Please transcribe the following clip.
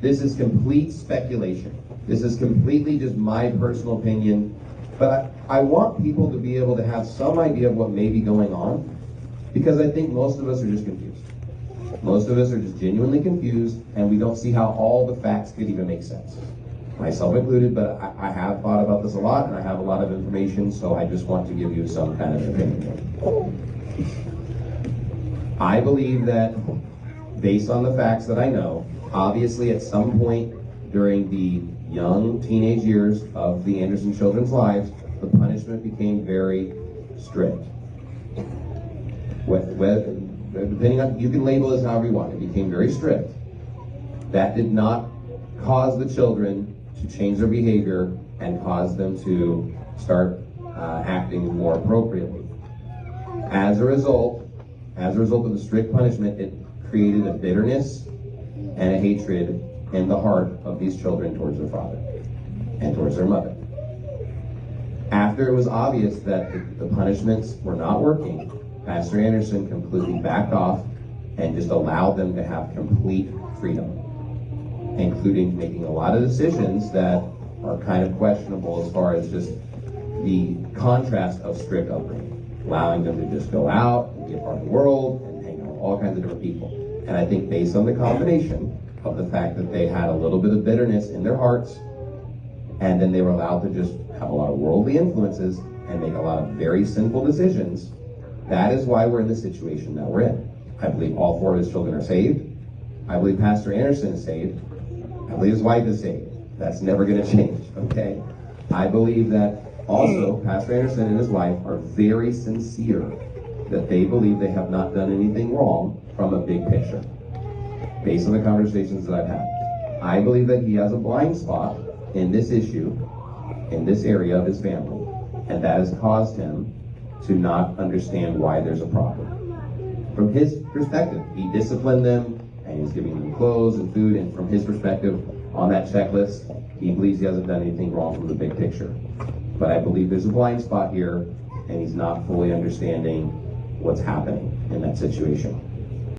This is complete speculation. This is completely just my personal opinion. But I want people to be able to have some idea of what may be going on, because I think most of us are just confused. Most of us are just genuinely confused, and we don't see how all the facts could even make sense. Myself included, but I have thought about this a lot, and I have a lot of information, so I just want to give you some kind of opinion. I believe that, based on the facts that I know, obviously at some point during the young teenage years of the Anderson children's lives, the punishment became very strict. Depending on, you can label this however you want, it became very strict. That did not cause the children to change their behavior and cause them to start acting more appropriately. As a result of the strict punishment, it created a bitterness and a hatred in the heart of these children towards their father and towards their mother. After it was obvious that the punishments were not working, Pastor Anderson completely backed off and just allowed them to have complete freedom, including making a lot of decisions that are kind of questionable as far as just the contrast of strict upbringing, allowing them to just go out and be a part of the world and hang out with all kinds of different people. And I think based on the combination of the fact that they had a little bit of bitterness in their hearts, and then they were allowed to just have a lot of worldly influences and make a lot of very sinful decisions, that is why we're in the situation that we're in. I believe all 4 of his children are saved. I believe Pastor Anderson is saved. I believe his wife is saved. That's never going to change, okay? I believe that also Pastor Anderson and his wife are very sincere that they believe they have not done anything wrong from a big picture, based on the conversations that I've had. I believe that he has a blind spot in this issue, in this area of his family, and that has caused him to not understand why there's a problem. From his perspective, he disciplined them, and he's giving them clothes and food, and from his perspective, on that checklist, he believes he hasn't done anything wrong from the big picture. But I believe there's a blind spot here, and he's not fully understanding what's happening in that situation.